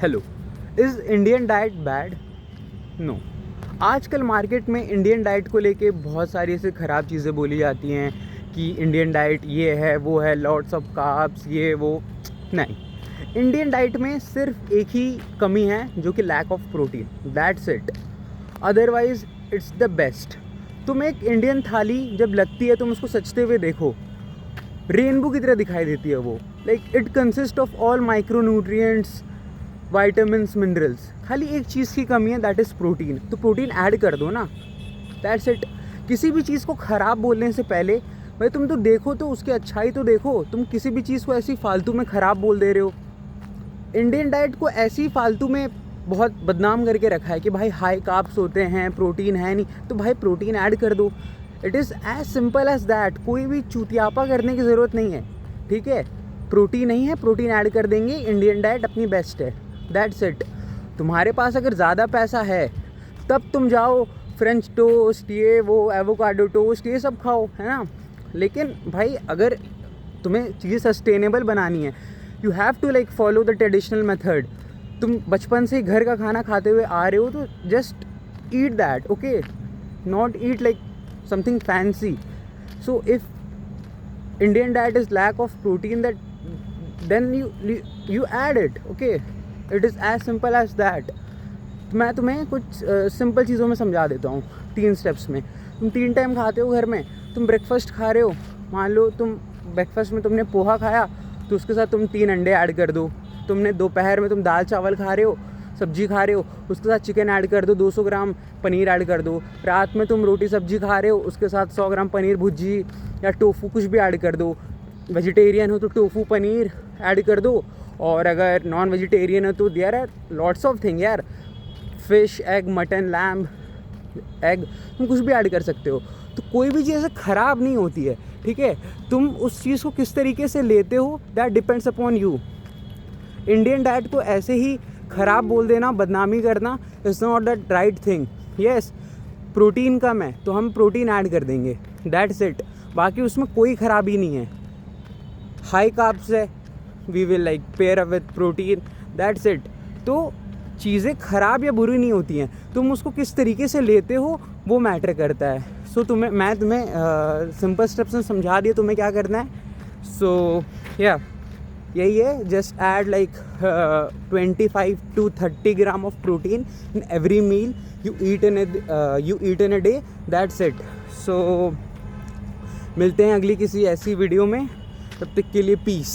Hello, is Indian diet bad? No. आजकल market में Indian diet को लेके बहुत सारी ऐसी ख़राब चीज़ें बोली जाती हैं कि इंडियन डाइट ये है वो है, लॉट्स ऑफ कार्ब्स, ये वो। नहीं, इंडियन डाइट में सिर्फ एक ही कमी है जो कि lack of protein, that's it. Otherwise it's the best. तुम एक इंडियन थाली जब लगती है तुम उसको सजते हुए देखो, रेनबो की तरह दिखाई देती है वो। Like it consist of all micro nutrients, vitamins, minerals. खाली एक चीज़ की कमी है, दैट इज़ प्रोटीन। तो प्रोटीन ऐड कर दो ना, दैट्स इट। किसी भी चीज़ को ख़राब बोलने से पहले भाई तुम तो देखो, तो उसकी अच्छाई तो देखो। तुम किसी भी चीज़ को ऐसी फालतू में ख़राब बोल दे रहे हो। इंडियन डाइट को ऐसी फालतू में बहुत बदनाम करके रखा है कि भाई हाई कार्ब्स होते हैं, प्रोटीन है नहीं, तो भाई प्रोटीन ऐड कर दो। It is as simple as that. कोई भी चूतियापा करने की ज़रूरत नहीं है, ठीक है। प्रोटीन नहीं है, प्रोटीन ऐड कर देंगे, इंडियन डाइट अपनी बेस्ट है, दैट्स इट। तुम्हारे पास अगर ज़्यादा पैसा है तब तुम जाओ फ्रेंच टोस्ट, ये वो, एवोकाडो टोस्ट, ये सब खाओ, है ना। लेकिन भाई अगर तुम्हें चीज़ सस्टेनेबल बनानी है, you have to like follow the traditional method. तुम बचपन से घर का खाना खाते हुए आ रहे हो तो just eat that, okay, not eat like something fancy. So if Indian diet is lack of protein, that then you add it, okay, it is as simple as that। मैं तुम्हें कुछ सिंपल चीज़ों में समझा देता हूँ 3 स्टेप्स में। तुम 3 टाइम खाते हो घर में, तुम ब्रेकफास्ट खा रहे हो, मान लो तुम ब्रेकफास्ट में तुमने पोहा खाया तो उसके साथ तुम 3 अंडे ऐड कर दो। तुमने दोपहर में तुम दाल चावल खा रहे हो, सब्जी खा रहे हो, उसके साथ चिकन ऐड कर दो, 200 ग्राम पनीर ऐड कर दो। रात में तुम रोटी सब्जी खा रहे हो, उसके साथ 100 ग्राम पनीर भुर्जी या टोफू कुछ भी ऐड कर दो। वेजिटेरियन हो तो टोफू पनीर ऐड कर दो, और अगर नॉन वेजिटेरियन हो तो there are lots of thing यार, fish, egg, mutton, lamb, egg, तुम कुछ भी ऐड कर सकते हो। तो कोई भी चीज़ ख़राब नहीं होती है, ठीक है। तुम उस चीज़ को किस तरीके से लेते हो, that depends upon you. Indian diet को ऐसे ही ख़राब बोल देना, बदनामी करना, is not the right thing. Yes, protein कम है तो हम प्रोटीन ऐड कर देंगे, दैट्स इट। बाकी उसमें कोई ख़राबी नहीं है। हाई कार्ब्स है, we will like pair up with protein, that's it. तो चीज़ें ख़राब या बुरी नहीं होती हैं, तुम उसको किस तरीके से लेते हो वो मैटर करता है। सो मैं तुम्हें सिंपल स्टेप्स में समझा दिया तुम्हें क्या करना है। सो या यही है, just add like 25 to 30 gram of protein in every meal you eat in a day, that's it. So मिलते हैं अगली किसी ऐसी वीडियो में, तब तक के लिए पीस।